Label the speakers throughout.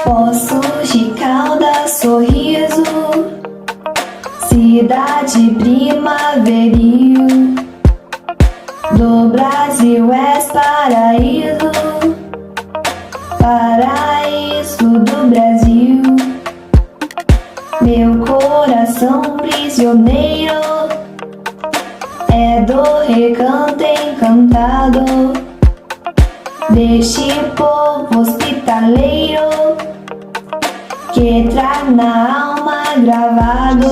Speaker 1: Poços de Caldas, Sorriso, cidade primaveril, do Brasil és paraíso, paraíso do Brasil. Meu coração prisioneiro é do recanto encantado deste povo hospitaleiro que traz na alma gravado.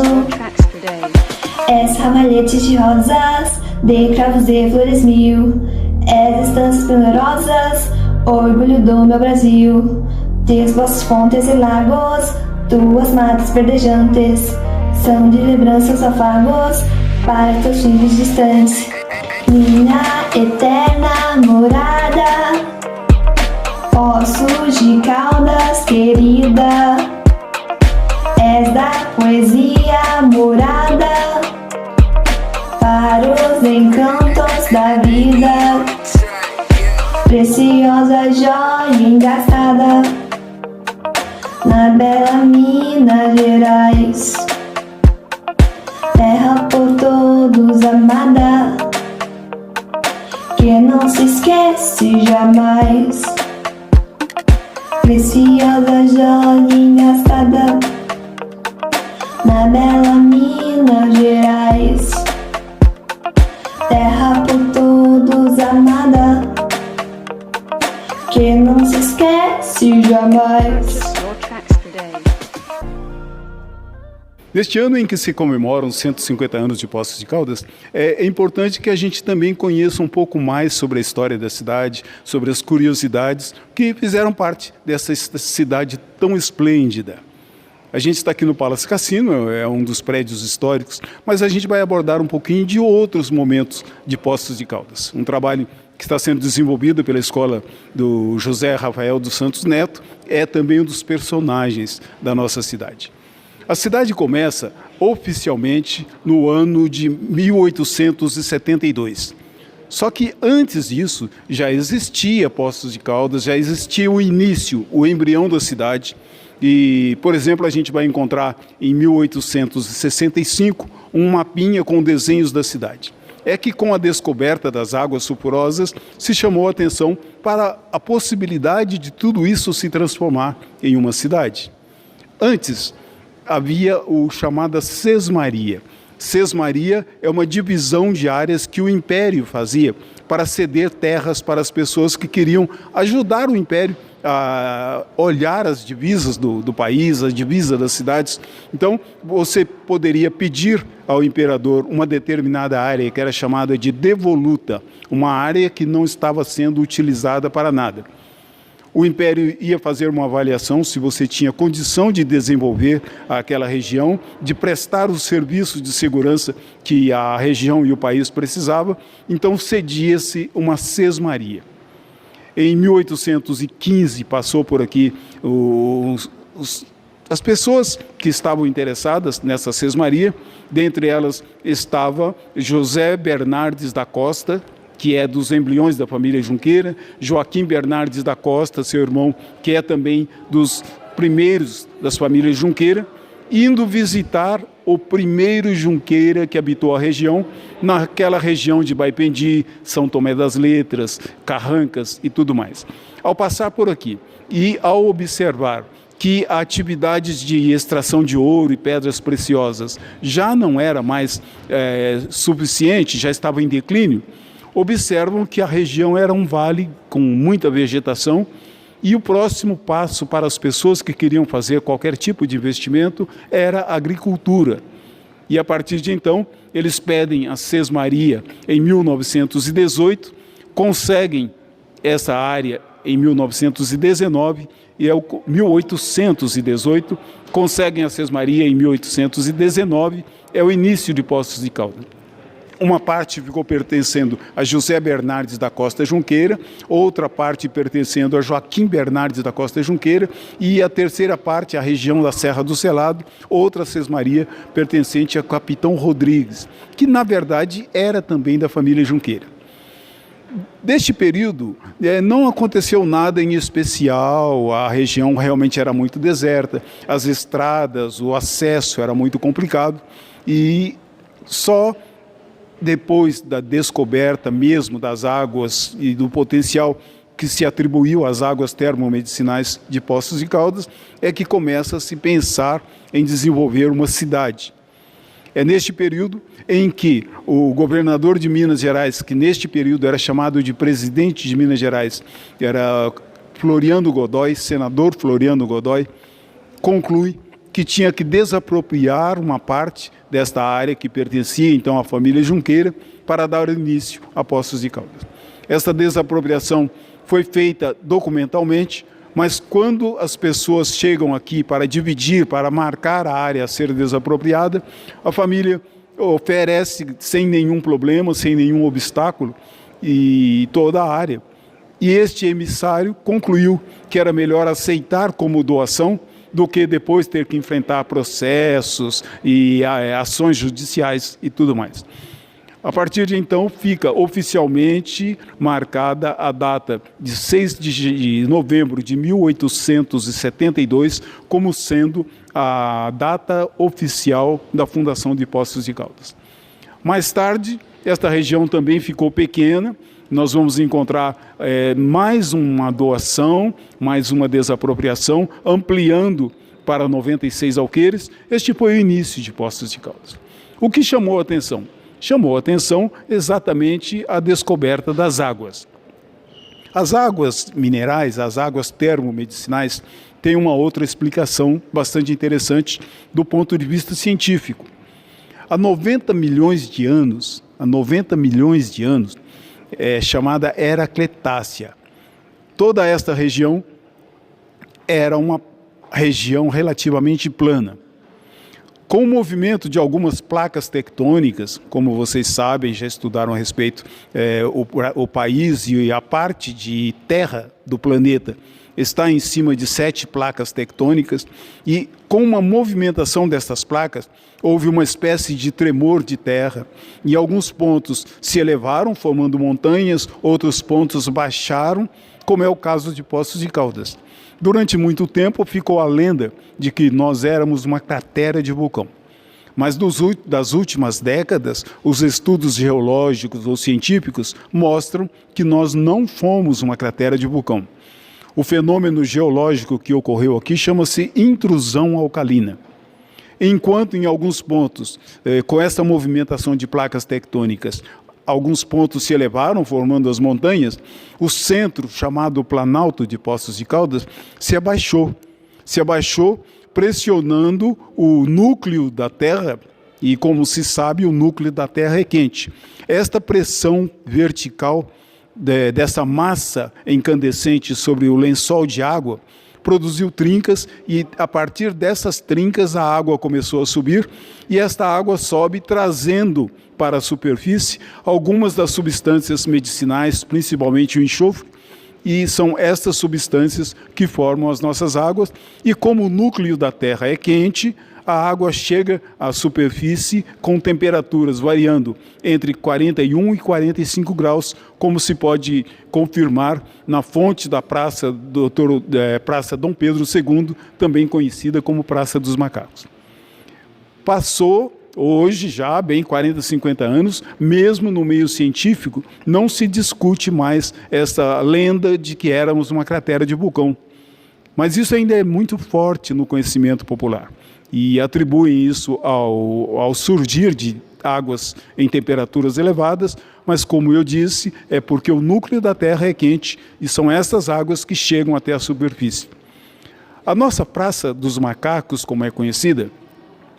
Speaker 1: És ramalhetes de rosas, de cravos e flores mil. És estâncias primorosas, orgulho do meu Brasil. Teus vossos fontes e lagos, tuas matas verdejantes, são de lembranças afagos para teus filhos distantes. Minha eterna morada, Poços de Caldas querida, és da poesia morada para os encantos da vida. Preciosa joia engastada na bela Minas Gerais, terra por todos amada, que não se esquece jamais. Preciosa joia engastada na bela Minas Gerais, terra por todos amada, que não se esquece jamais.
Speaker 2: Neste ano em que se comemoram os 150 anos de Poços de Caldas, é importante que a gente também conheça um pouco mais sobre a história da cidade, sobre as curiosidades que fizeram parte dessa cidade tão esplêndida. A gente está aqui no Palace Cassino, é um dos prédios históricos, mas a gente vai abordar um pouquinho de outros momentos de Poços de Caldas. Um trabalho que está sendo desenvolvido pela escola do José Rafael dos Santos Neto, é também um dos personagens da nossa cidade. A cidade começa oficialmente no ano de 1872. Só que antes disso já existia Poços de Caldas, já existia o início, o embrião da cidade. E, por exemplo, a gente vai encontrar em 1865 um mapinha com desenhos da cidade. É que com a descoberta das águas sulfurosas se chamou a atenção para a possibilidade de tudo isso se transformar em uma cidade. Antes havia o chamada Sesmaria. Sesmaria é uma divisão de áreas que o Império fazia para ceder terras para as pessoas que queriam ajudar o Império a olhar as divisas do país, as divisas das cidades. Então, você poderia pedir ao imperador uma determinada área que era chamada de devoluta, uma área que não estava sendo utilizada para nada. O Império ia fazer uma avaliação se você tinha condição de desenvolver aquela região, de prestar os serviços de segurança que a região e o país precisavam, então cedia-se uma sesmaria. Em 1815 passou por aqui as pessoas que estavam interessadas nessa sesmaria, dentre elas estava José Bernardes da Costa, que é dos embriões da família Junqueira, Joaquim Bernardes da Costa, seu irmão, que é também dos primeiros das famílias Junqueira, indo visitar o primeiro Junqueira que habitou a região, naquela região de Baipendi, São Tomé das Letras, Carrancas e tudo mais. Ao passar por aqui e ao observar que a atividades de extração de ouro e pedras preciosas já não era mais suficiente, já estava em declínio, observam que a região era um vale com muita vegetação e o próximo passo para as pessoas que queriam fazer qualquer tipo de investimento era a agricultura. E a partir de então, eles pedem a sesmaria em 1918, conseguem essa área em 1919 e é 1818, conseguem a sesmaria em 1819, é o início de Poços de Caldas. Uma parte ficou pertencendo a José Bernardes da Costa Junqueira, outra parte pertencendo a Joaquim Bernardes da Costa Junqueira e a terceira parte, a região da Serra do Selado, outra sesmaria pertencente a Capitão Rodrigues, que na verdade era também da família Junqueira. Deste período, não aconteceu nada em especial, a região realmente era muito deserta, as estradas, o acesso era muito complicado, e só depois da descoberta mesmo das águas e do potencial que se atribuiu às águas termomedicinais de Poços de Caldas, é que começa a se pensar em desenvolver uma cidade. É neste período em que o governador de Minas Gerais, que neste período era chamado de presidente de Minas Gerais, era Floriano Godoy, senador Floriano Godoy, conclui que tinha que desapropriar uma parte desta área que pertencia então à família Junqueira para dar início a Poços de Caldas. Essa desapropriação foi feita documentalmente, mas quando as pessoas chegam aqui para dividir, para marcar a área a ser desapropriada, a família oferece sem nenhum problema, sem nenhum obstáculo, e toda a área. E este emissário concluiu que era melhor aceitar como doação do que depois ter que enfrentar processos e ações judiciais e tudo mais. A partir de então, fica oficialmente marcada a data de 6 de novembro de 1872 como sendo a data oficial da fundação de Poços de Caldas. Mais tarde, esta região também ficou pequena, nós vamos encontrar mais uma doação, mais uma desapropriação, ampliando para 96 alqueires. Este foi o início de Poços de Caldas. O que chamou a atenção? Chamou a atenção exatamente a descoberta das águas. As águas minerais, as águas termomedicinais, têm uma outra explicação bastante interessante do ponto de vista científico. Há 90 milhões de anos, é chamada Era Cretácea. Toda esta região era uma região relativamente plana. Com o movimento de algumas placas tectônicas, como vocês sabem, já estudaram a respeito, o país e a parte de terra do planeta está em cima de 7 placas tectônicas, e com uma movimentação dessas placas, houve uma espécie de tremor de terra, e alguns pontos se elevaram, formando montanhas, outros pontos baixaram, como é o caso de Poços de Caldas. Durante muito tempo ficou a lenda de que nós éramos uma cratera de vulcão. Mas das últimas décadas, os estudos geológicos ou científicos mostram que nós não fomos uma cratera de vulcão. O fenômeno geológico que ocorreu aqui chama-se intrusão alcalina. Enquanto em alguns pontos, com essa movimentação de placas tectônicas, alguns pontos se elevaram, formando as montanhas, o centro, chamado Planalto de Poços de Caldas, se abaixou pressionando o núcleo da Terra, e como se sabe, o núcleo da Terra é quente. Esta pressão vertical dessa massa incandescente sobre o lençol de água produziu trincas, e a partir dessas trincas a água começou a subir, e esta água sobe trazendo para a superfície algumas das substâncias medicinais, principalmente o enxofre, e são estas substâncias que formam as nossas águas, e como o núcleo da Terra é quente, a água chega à superfície com temperaturas variando entre 41 e 45 graus, como se pode confirmar na fonte da Praça Dom Pedro II, também conhecida como Praça dos Macacos. Passou hoje já bem 40, 50 anos, mesmo no meio científico, não se discute mais essa lenda de que éramos uma cratera de vulcão. Mas isso ainda é muito forte no conhecimento popular, e atribuem isso ao surgir de águas em temperaturas elevadas, mas como eu disse, é porque o núcleo da Terra é quente, e são essas águas que chegam até a superfície. A nossa Praça dos Macacos, como é conhecida,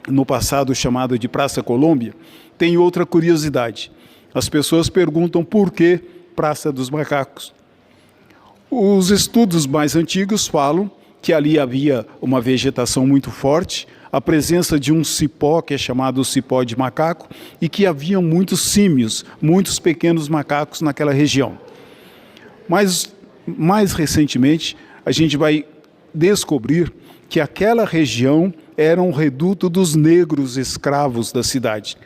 Speaker 2: no passado chamada de Praça Colômbia, tem outra curiosidade. As pessoas perguntam por que Praça dos Macacos. Os estudos mais antigos falam que ali havia uma vegetação muito forte, a presença de um cipó, que é chamado cipó de macaco, e que havia muitos símios, muitos pequenos macacos naquela região. Mas, mais recentemente, a gente vai descobrir que aquela região era um reduto dos negros escravos da cidade.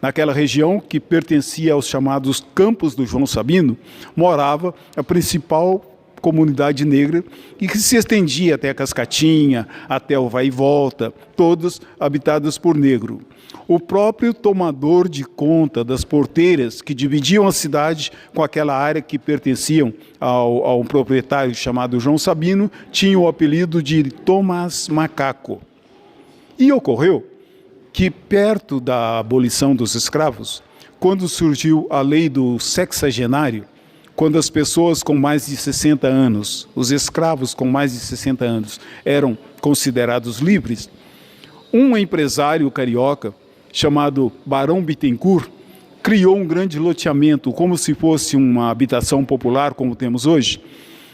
Speaker 2: Naquela região que pertencia aos chamados Campos do João Sabino, morava a principal comunidade negra e que se estendia até a Cascatinha, até o Vai e Volta, todas habitadas por negro. O próprio tomador de conta das porteiras que dividiam a cidade com aquela área que pertenciam ao proprietário chamado João Sabino tinha o apelido de Tomás Macaco. E ocorreu que perto da abolição dos escravos, quando surgiu a lei do sexagenário, quando as pessoas com mais de 60 anos, os escravos com mais de 60 anos, eram considerados livres, um empresário carioca chamado Barão Bittencourt criou um grande loteamento, como se fosse uma habitação popular, como temos hoje.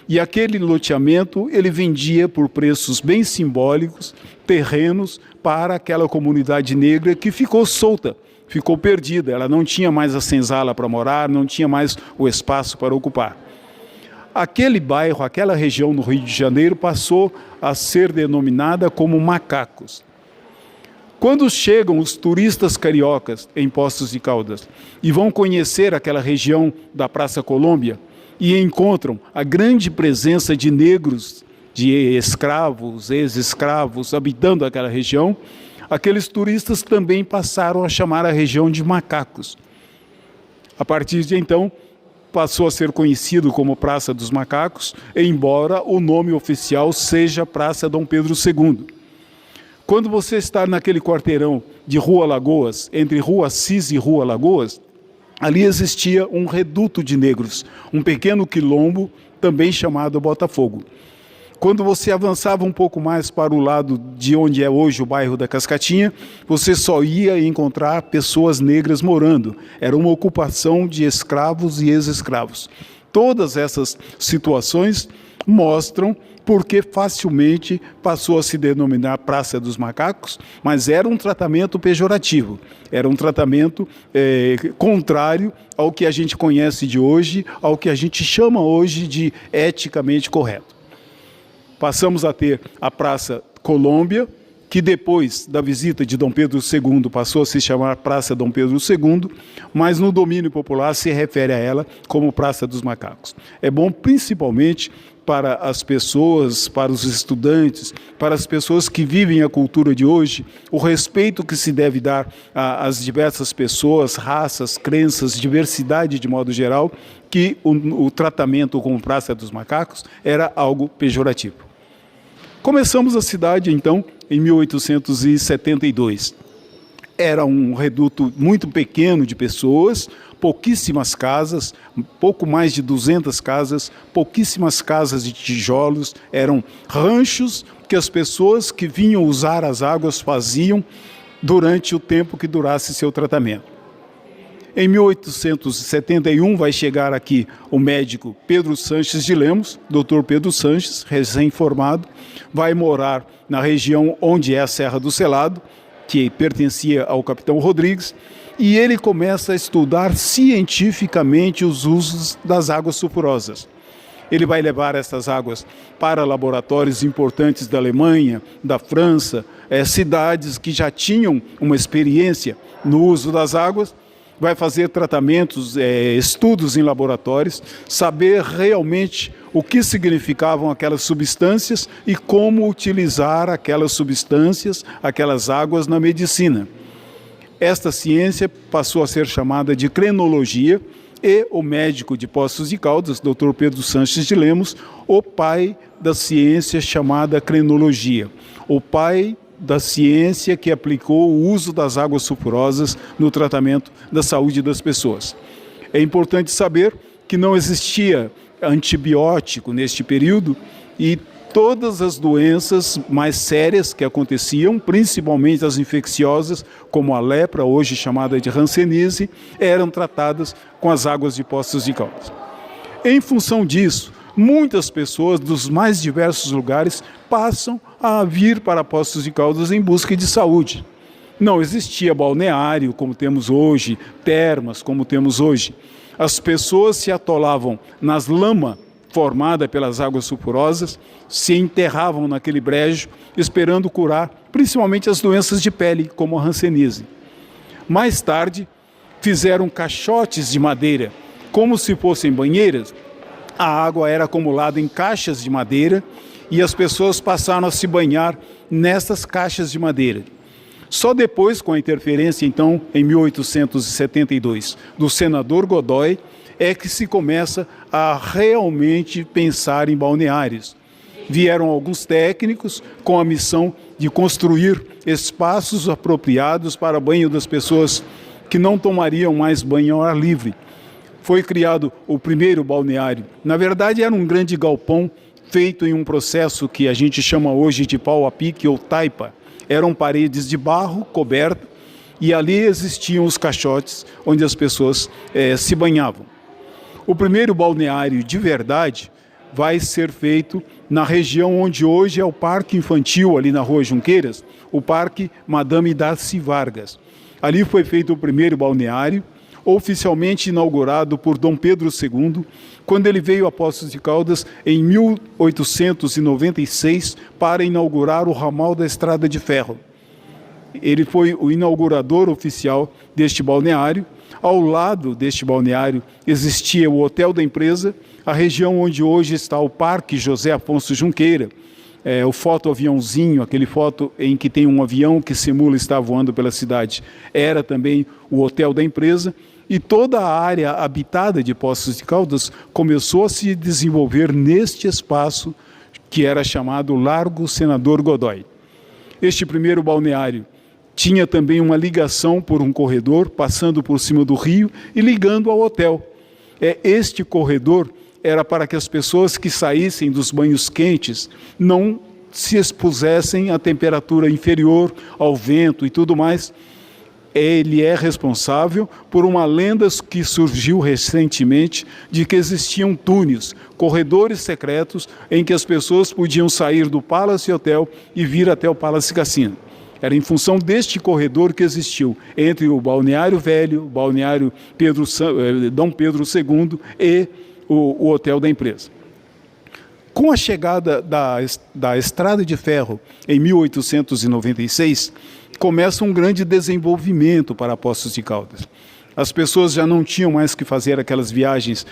Speaker 2: E aquele loteamento ele vendia por preços bem simbólicos terrenos para aquela comunidade negra que ficou solta, ficou perdida. Ela não tinha mais a senzala para morar, não tinha mais o espaço para ocupar. Aquele bairro, aquela região no Rio de Janeiro passou a ser denominada como Macacos. Quando chegam os turistas cariocas em Poços de Caldas e vão conhecer aquela região da Praça Colômbia e encontram a grande presença de negros, de escravos, ex-escravos habitando aquela região, aqueles turistas também passaram a chamar a região de Macacos. A partir de então, passou a ser conhecido como Praça dos Macacos, embora o nome oficial seja Praça Dom Pedro II. Quando você está naquele quarteirão de Rua Lagoas, entre Rua Assis e Rua Lagoas, ali existia um reduto de negros, um pequeno quilombo, também chamado Botafogo. Quando você avançava um pouco mais para o lado de onde é hoje o bairro da Cascatinha, você só ia encontrar pessoas negras morando. Era uma ocupação de escravos e ex-escravos. Todas essas situações mostram porque facilmente passou a se denominar Praça dos Macacos, mas era um tratamento pejorativo, era um tratamento contrário ao que a gente conhece de hoje, ao que a gente chama hoje de eticamente correto. Passamos a ter a Praça Colômbia, que depois da visita de Dom Pedro II passou a se chamar Praça Dom Pedro II, mas no domínio popular se refere a ela como Praça dos Macacos. É bom principalmente para as pessoas, para os estudantes, para as pessoas que vivem a cultura de hoje, o respeito que se deve dar às diversas pessoas, raças, crenças, diversidade de modo geral, que o tratamento como Praça dos Macacos era algo pejorativo. Começamos a cidade, então, em 1872. Era um reduto muito pequeno de pessoas, pouquíssimas casas, pouco mais de 200 casas, pouquíssimas casas de tijolos, eram ranchos que as pessoas que vinham usar as águas faziam durante o tempo que durasse seu tratamento. Em 1871 vai chegar aqui o médico Pedro Sanches de Lemos, doutor Pedro Sanches, recém-formado, vai morar na região onde é a Serra do Selado, que pertencia ao capitão Rodrigues, e ele começa a estudar cientificamente os usos das águas sulfurosas. Ele vai levar essas águas para laboratórios importantes da Alemanha, da França, cidades que já tinham uma experiência no uso das águas, vai fazer tratamentos, estudos em laboratórios, saber realmente o que significavam aquelas substâncias e como utilizar aquelas substâncias, aquelas águas na medicina. Esta ciência passou a ser chamada de crenologia e o médico de Poços de Caldas, Dr. Pedro Sanches de Lemos, o pai da ciência chamada crenologia, o pai da ciência que aplicou o uso das águas sulfurosas no tratamento da saúde das pessoas. É importante saber que não existia antibiótico neste período e todas as doenças mais sérias que aconteciam, principalmente as infecciosas, como a lepra, hoje chamada de hanseníase, eram tratadas com as águas de Poços de Caldas. Em função disso, muitas pessoas dos mais diversos lugares passam a vir para Poços de Caldas em busca de saúde. Não existia balneário como temos hoje, termas como temos hoje. As pessoas se atolavam nas lamas formada pelas águas sulfurosas, se enterravam naquele brejo, esperando curar principalmente as doenças de pele, como a hanseníase. Mais tarde, fizeram caixotes de madeira, como se fossem banheiras. A água era acumulada em caixas de madeira e as pessoas passaram a se banhar nessas caixas de madeira. Só depois, com a interferência, então, em 1872, do senador Godoy, é que se começa a realmente pensar em balneários. Vieram alguns técnicos com a missão de construir espaços apropriados para banho das pessoas que não tomariam mais banho ao ar livre. Foi criado o primeiro balneário. Na verdade, era um grande galpão feito em um processo que a gente chama hoje de pau a pique ou taipa. Eram paredes de barro cobertas e ali existiam os caixotes onde as pessoas se banhavam. O primeiro balneário de verdade vai ser feito na região onde hoje é o Parque Infantil, ali na Rua Junqueiras, o Parque Madame Darcy Vargas. Ali foi feito o primeiro balneário, oficialmente inaugurado por Dom Pedro II, quando ele veio a Poços de Caldas em 1896 para inaugurar o ramal da Estrada de Ferro. Ele foi o inaugurador oficial deste balneário. Ao lado deste balneário existia o Hotel da Empresa, a região onde hoje está o Parque José Afonso Junqueira, o fotoaviãozinho, aquele foto em que tem um avião que simula estar voando pela cidade, era também o Hotel da Empresa, e toda a área habitada de Poços de Caldas começou a se desenvolver neste espaço que era chamado Largo Senador Godoy. Este primeiro balneário tinha também uma ligação por um corredor, passando por cima do rio e ligando ao hotel. Este corredor era para que as pessoas que saíssem dos banhos quentes não se expusessem à temperatura inferior, ao vento e tudo mais. Ele é responsável por uma lenda que surgiu recentemente de que existiam túneis, corredores secretos em que as pessoas podiam sair do Palace Hotel e vir até o Palace Cassino. Era em função deste corredor que existiu entre o Balneário Velho, o Balneário Dom Pedro II e o Hotel da Empresa. Com a chegada da Estrada de Ferro em 1896, começa um grande desenvolvimento para Poços de Caldas. As pessoas já não tinham mais que fazer aquelas viagens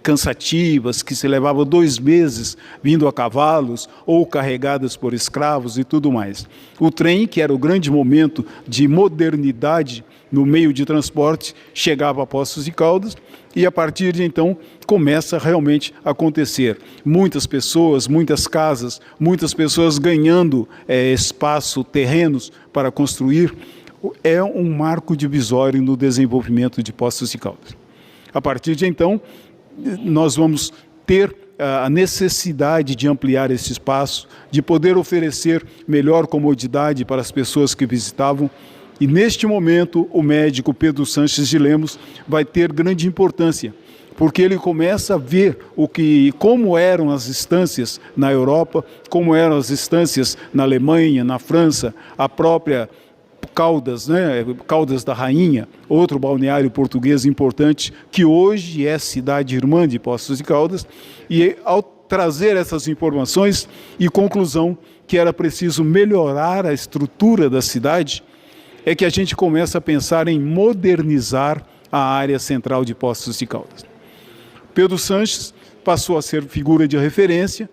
Speaker 2: cansativas, que se levavam 2 meses vindo a cavalos ou carregadas por escravos e tudo mais. O trem, que era o grande momento de modernidade no meio de transporte, chegava a Poços de Caldas e a partir de então começa realmente a acontecer. Muitas pessoas, muitas casas, muitas pessoas ganhando espaço, terrenos para construir. É um marco divisório no desenvolvimento de Poços de Caldas. A partir de então, nós vamos ter a necessidade de ampliar esse espaço, de poder oferecer melhor comodidade para as pessoas que visitavam. E neste momento, o médico Pedro Sanches de Lemos vai ter grande importância, porque ele começa a ver como eram as estâncias na Europa, como eram as estâncias na Alemanha, na França, a própria Caldas, Caldas da Rainha, outro balneário português importante, que hoje é cidade irmã de Poços de Caldas, e ao trazer essas informações e conclusão que era preciso melhorar a estrutura da cidade, é que a gente começa a pensar em modernizar a área central de Poços de Caldas. Pedro Sanches passou a ser figura de referência,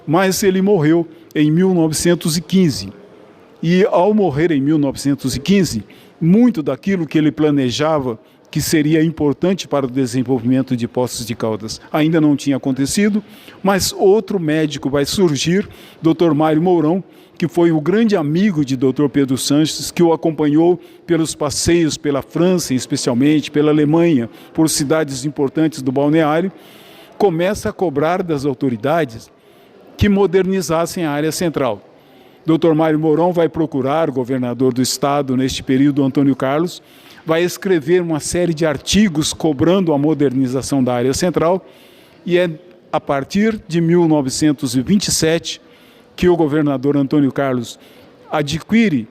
Speaker 2: mas ele morreu em 1915. E ao morrer em 1915, muito daquilo que ele planejava que seria importante para o desenvolvimento de Poços de Caldas ainda não tinha acontecido, mas outro médico vai surgir, Dr. Mário Mourão, que foi o grande amigo de Dr. Pedro Sanches, que o acompanhou pelos passeios pela França, especialmente pela Alemanha, por cidades importantes do balneário, começa a cobrar das autoridades que modernizassem a área central. Dr. Mário Mourão vai procurar o governador do estado, neste período, Antônio Carlos, vai escrever uma série de artigos cobrando a modernização da área central, e é a partir de 1927 que o governador Antônio Carlos adquire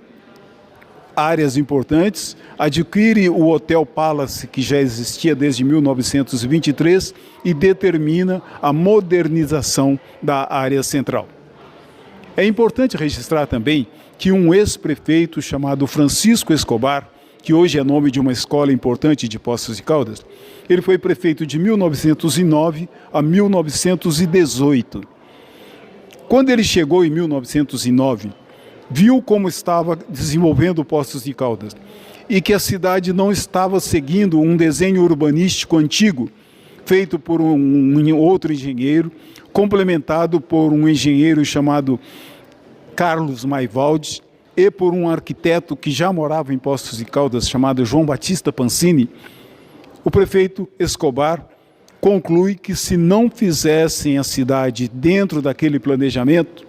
Speaker 2: áreas importantes, adquire o Hotel Palace, que já existia desde 1923, e determina a modernização da área central. É importante registrar também que um ex-prefeito chamado Francisco Escobar, que hoje é nome de uma escola importante de Poços de Caldas. Ele foi prefeito de 1909 a 1918. Quando ele chegou em 1909, viu como estava desenvolvendo Poços de Caldas e que a cidade não estava seguindo um desenho urbanístico antigo, feito por um outro engenheiro, complementado por um engenheiro chamado Carlos Maivaldi e por um arquiteto que já morava em Poços de Caldas, chamado João Batista Pancini. O prefeito Escobar conclui que se não fizessem a cidade dentro daquele planejamento,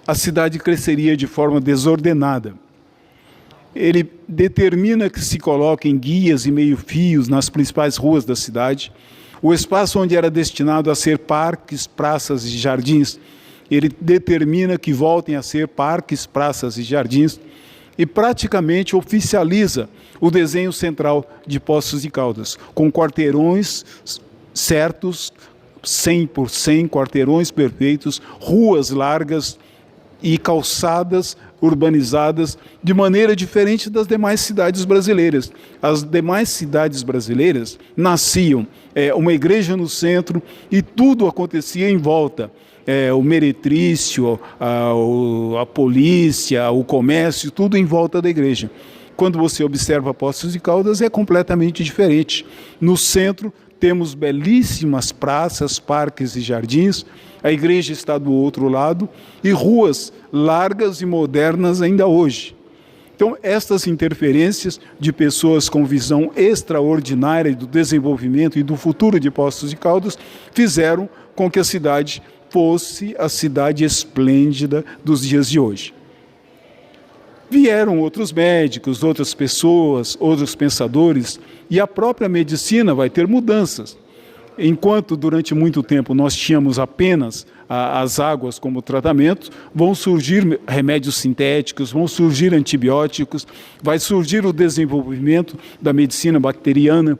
Speaker 2: a cidade cresceria de forma desordenada. Ele determina que se coloquem guias e meio-fios nas principais ruas da cidade. O espaço onde era destinado a ser parques, praças e jardins, ele determina que voltem a ser parques, praças e jardins e praticamente oficializa o desenho central de Poços de Caldas, com quarteirões certos, 100 por 100, quarteirões perfeitos, ruas largas e calçadas urbanizadas de maneira diferente das demais cidades brasileiras. As demais cidades brasileiras nasciam uma igreja no centro e tudo acontecia em volta. O meretrício, a polícia, o comércio, tudo em volta da igreja. Quando você observa Poços de Caldas, é completamente diferente. No centro, temos belíssimas praças, parques e jardins, a igreja está do outro lado e ruas largas e modernas ainda hoje. Então, estas interferências de pessoas com visão extraordinária do desenvolvimento e do futuro de Poços de Caldas fizeram com que a cidade fosse a cidade esplêndida dos dias de hoje. Vieram outros médicos, outras pessoas, outros pensadores, e a própria medicina vai ter mudanças. Enquanto durante muito tempo nós tínhamos apenas as águas como tratamento, vão surgir remédios sintéticos, vão surgir antibióticos, vai surgir o desenvolvimento da medicina bacteriana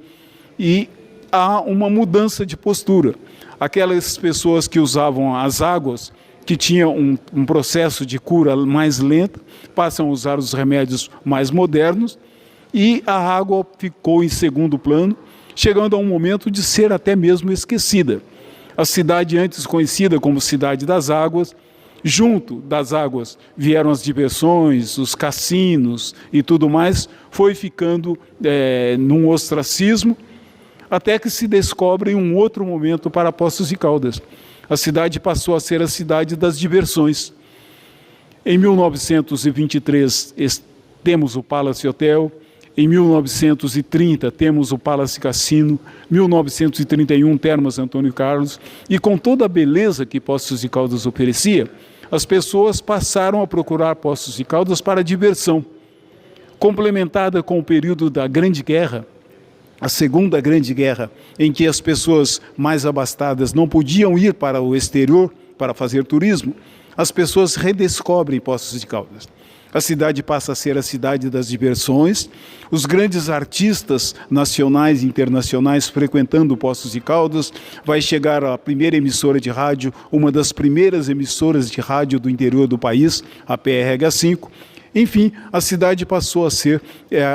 Speaker 2: e há uma mudança de postura. Aquelas pessoas que usavam as águas, que tinham um processo de cura mais lento, passam a usar os remédios mais modernos e a água ficou em segundo plano, chegando a um momento de ser até mesmo esquecida. A cidade antes conhecida como Cidade das Águas, junto das águas vieram as diversões, os cassinos e tudo mais, foi ficando num ostracismo, até que se descobre em um outro momento para Poços de Caldas. A cidade passou a ser a cidade das diversões. Em 1923 temos o Palace Hotel, em 1930 temos o Palace Cassino, 1931 Termas Antônio Carlos, e com toda a beleza que Poços de Caldas oferecia, as pessoas passaram a procurar Poços de Caldas para diversão. Complementada com o período da Grande Guerra, a Segunda Grande Guerra, em que as pessoas mais abastadas não podiam ir para o exterior para fazer turismo, as pessoas redescobrem Poços de Caldas. A cidade passa a ser a cidade das diversões, os grandes artistas nacionais e internacionais frequentando Poços de Caldas, vai chegar a primeira emissora de rádio, uma das primeiras emissoras de rádio do interior do país, a PRH5. Enfim, a cidade passou a ser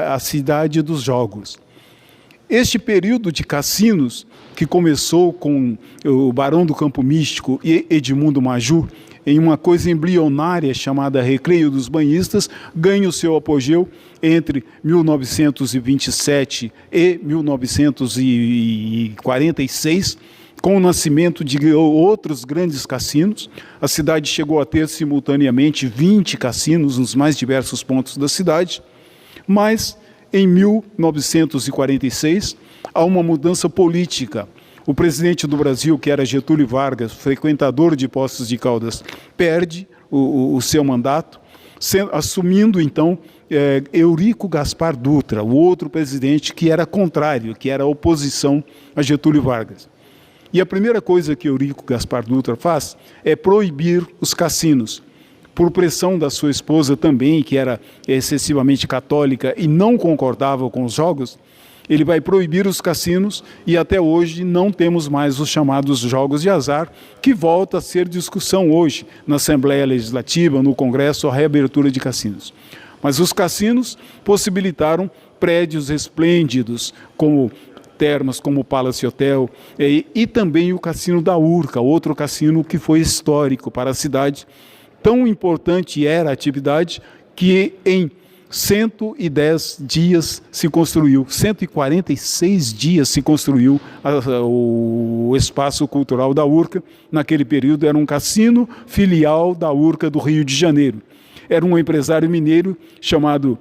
Speaker 2: a cidade dos jogos. Este período de cassinos, que começou com o Barão do Campo Místico e Edmundo Majur, em uma coisa embrionária chamada Recreio dos Banhistas, ganha o seu apogeu entre 1927 e 1946, com o nascimento de outros grandes cassinos. A cidade chegou a ter simultaneamente 20 cassinos nos mais diversos pontos da cidade, mas em 1946 há uma mudança política. O presidente do Brasil, que era Getúlio Vargas, frequentador de Poços de Caldas, perde o seu mandato, assumindo então Eurico Gaspar Dutra, o outro presidente que era contrário, que era oposição a Getúlio Vargas. E a primeira coisa que Eurico Gaspar Dutra faz é proibir os cassinos, por pressão da sua esposa também, que era excessivamente católica e não concordava com os jogos. Ele vai proibir os cassinos e até hoje não temos mais os chamados jogos de azar, que volta a ser discussão hoje na Assembleia Legislativa, no Congresso, a reabertura de cassinos. Mas os cassinos possibilitaram prédios esplêndidos, como Termas, como o Palace Hotel, e também o Cassino da Urca, outro cassino que foi histórico para a cidade. Tão importante era a atividade que em 110 dias se construiu, 146 dias se construiu o Espaço Cultural da Urca. Naquele período era um cassino filial da Urca do Rio de Janeiro. Era um empresário mineiro chamado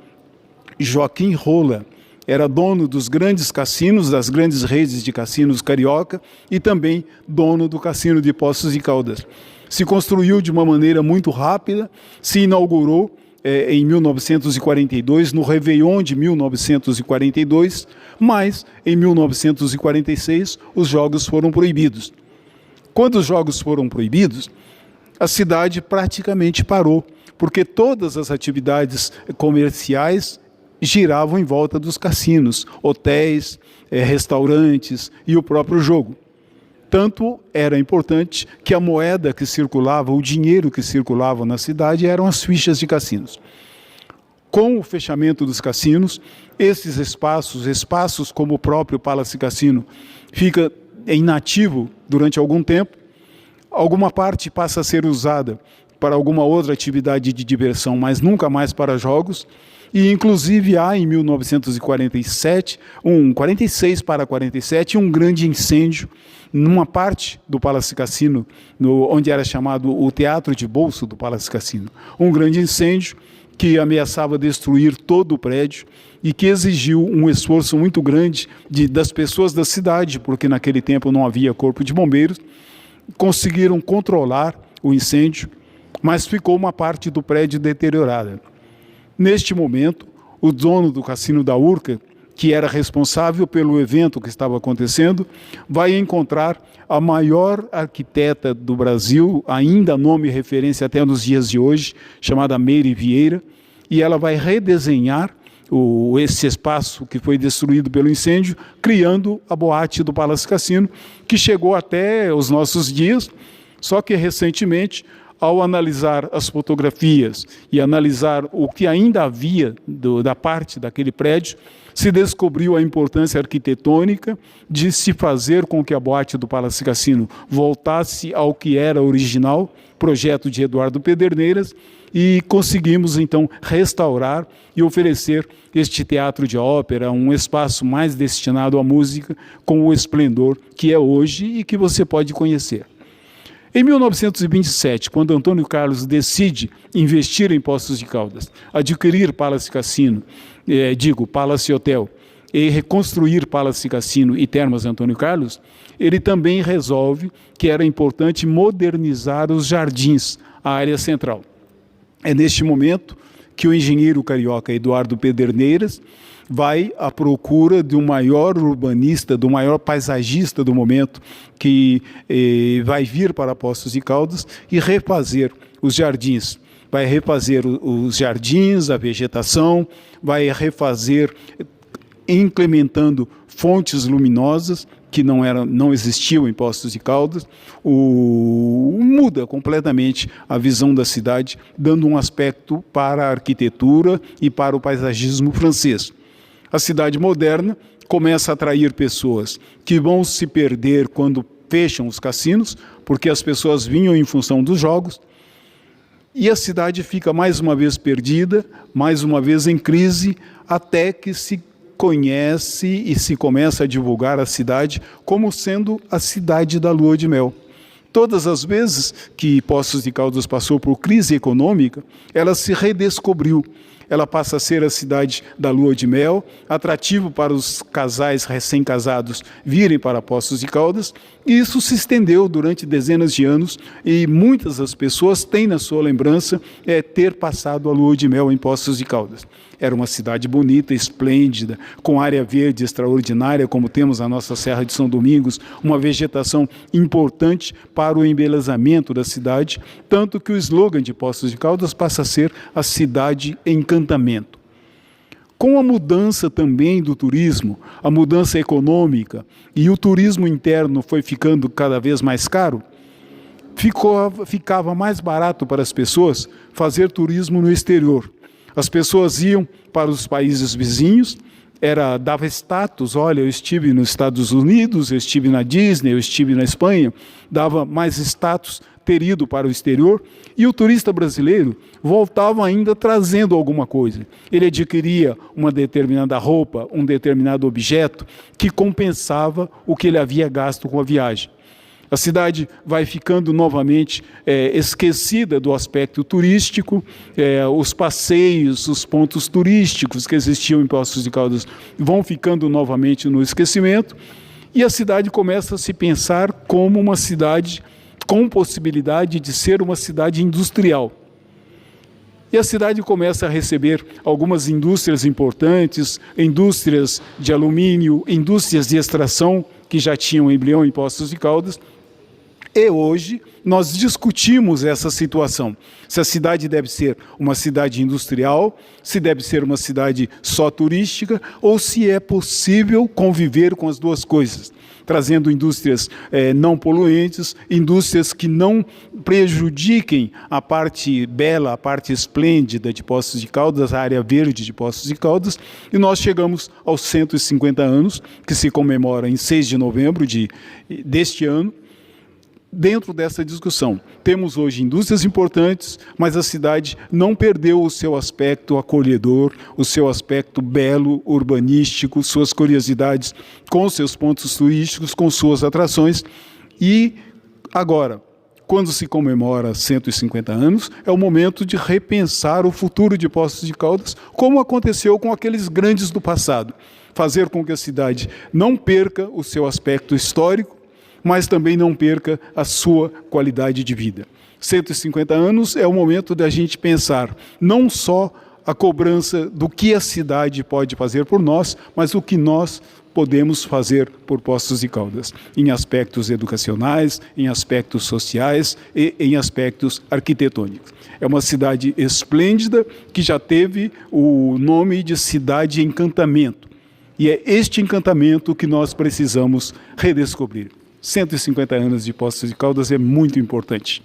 Speaker 2: Joaquim Rola. Era dono dos grandes cassinos, das grandes redes de cassinos carioca e também dono do Cassino de Poços de Caldas. Se construiu de uma maneira muito rápida, se inaugurou em 1942, no Réveillon de 1942, mas em 1946 os jogos foram proibidos. Quando os jogos foram proibidos, a cidade praticamente parou, porque todas as atividades comerciais giravam em volta dos cassinos, hotéis, restaurantes e o próprio jogo. Tanto era importante que a moeda que circulava, o dinheiro que circulava na cidade eram as fichas de cassinos. Com o fechamento dos cassinos, esses espaços como o próprio Palace Cassino, fica inativo durante algum tempo, alguma parte passa a ser usada para alguma outra atividade de diversão, mas nunca mais para jogos. E inclusive há em 1947, 46 para 47, um grande incêndio numa parte do Palace Cassino, onde era chamado o Teatro de Bolso do Palace Cassino. Um grande incêndio que ameaçava destruir todo o prédio e que exigiu um esforço muito grande das pessoas da cidade, porque naquele tempo não havia corpo de bombeiros. Conseguiram controlar o incêndio, mas ficou uma parte do prédio deteriorada. Neste momento, o dono do Cassino da Urca, que era responsável pelo evento que estava acontecendo, vai encontrar a maior arquiteta do Brasil, ainda nome e referência até nos dias de hoje, chamada Meire Vieira, e ela vai redesenhar esse espaço que foi destruído pelo incêndio, criando a boate do Palace Cassino, que chegou até os nossos dias, só que recentemente, ao analisar as fotografias e analisar o que ainda havia da parte daquele prédio, se descobriu a importância arquitetônica de se fazer com que a boate do Palace Cassino voltasse ao que era original, projeto de Eduardo Pederneiras, e conseguimos então restaurar e oferecer este teatro de ópera, um espaço mais destinado à música, com o esplendor que é hoje e que você pode conhecer. Em 1927, quando Antônio Carlos decide investir em Poços de Caldas, adquirir Palace Cassino, Palace Hotel, e reconstruir Palace Cassino e Termas Antônio Carlos, ele também resolve que era importante modernizar os jardins, a área central. É neste momento que o engenheiro carioca Eduardo Pederneiras vai à procura de um maior urbanista, do maior paisagista do momento, que vai vir para Poços de Caldas e refazer os jardins. Vai refazer os jardins, a vegetação, vai refazer implementando fontes luminosas que não existiam em Poços de Caldas, muda completamente a visão da cidade, dando um aspecto para a arquitetura e para o paisagismo francês. A cidade moderna começa a atrair pessoas que vão se perder quando fecham os cassinos, porque as pessoas vinham em função dos jogos, e a cidade fica mais uma vez perdida, mais uma vez em crise, até que se conhece e se começa a divulgar a cidade como sendo a cidade da lua de mel. Todas as vezes que Poços de Caldas passou por crise econômica, ela se redescobriu. Ela passa a ser a cidade da lua de mel, atrativo para os casais recém-casados virem para Poços de Caldas, e isso se estendeu durante dezenas de anos, e muitas das pessoas têm na sua lembrança ter passado a lua de mel em Poços de Caldas. Era uma cidade bonita, esplêndida, com área verde extraordinária, como temos na nossa Serra de São Domingos, uma vegetação importante para o embelezamento da cidade, tanto que o slogan de Poços de Caldas passa a ser a cidade encantamento. Com a mudança também do turismo, a mudança econômica, e o turismo interno foi ficando cada vez mais caro, ficava mais barato para as pessoas fazer turismo no exterior. As pessoas iam para os países vizinhos dava status, olha, eu estive nos Estados Unidos, eu estive na Disney, eu estive na Espanha, dava mais status ter ido para o exterior, e o turista brasileiro voltava ainda trazendo alguma coisa. Ele adquiria uma determinada roupa, um determinado objeto que compensava o que ele havia gasto com a viagem. A cidade vai ficando novamente esquecida do aspecto turístico, os passeios, os pontos turísticos que existiam em Poços de Caldas vão ficando novamente no esquecimento, e a cidade começa a se pensar como uma cidade com possibilidade de ser uma cidade industrial. E a cidade começa a receber algumas indústrias importantes, indústrias de alumínio, indústrias de extração, que já tinham embrião em Poços de Caldas. E hoje nós discutimos essa situação. Se a cidade deve ser uma cidade industrial, se deve ser uma cidade só turística, ou se é possível conviver com as duas coisas, trazendo indústrias não poluentes, indústrias que não prejudiquem a parte bela, a parte esplêndida de Poços de Caldas, a área verde de Poços de Caldas, e nós chegamos aos 150 anos, que se comemora em 6 de novembro deste ano. Dentro dessa discussão, temos hoje indústrias importantes, mas a cidade não perdeu o seu aspecto acolhedor, o seu aspecto belo, urbanístico, suas curiosidades, com seus pontos turísticos, com suas atrações. E agora, quando se comemora 150 anos, é o momento de repensar o futuro de Poços de Caldas, como aconteceu com aqueles grandes do passado. Fazer com que a cidade não perca o seu aspecto histórico, mas também não perca a sua qualidade de vida. 150 anos é o momento da gente pensar não só a cobrança do que a cidade pode fazer por nós, mas o que nós podemos fazer por Poços de Caldas, em aspectos educacionais, em aspectos sociais e em aspectos arquitetônicos. É uma cidade esplêndida que já teve o nome de cidade encantamento. E é este encantamento que nós precisamos redescobrir. 150 anos de Poços de Caldas é muito importante.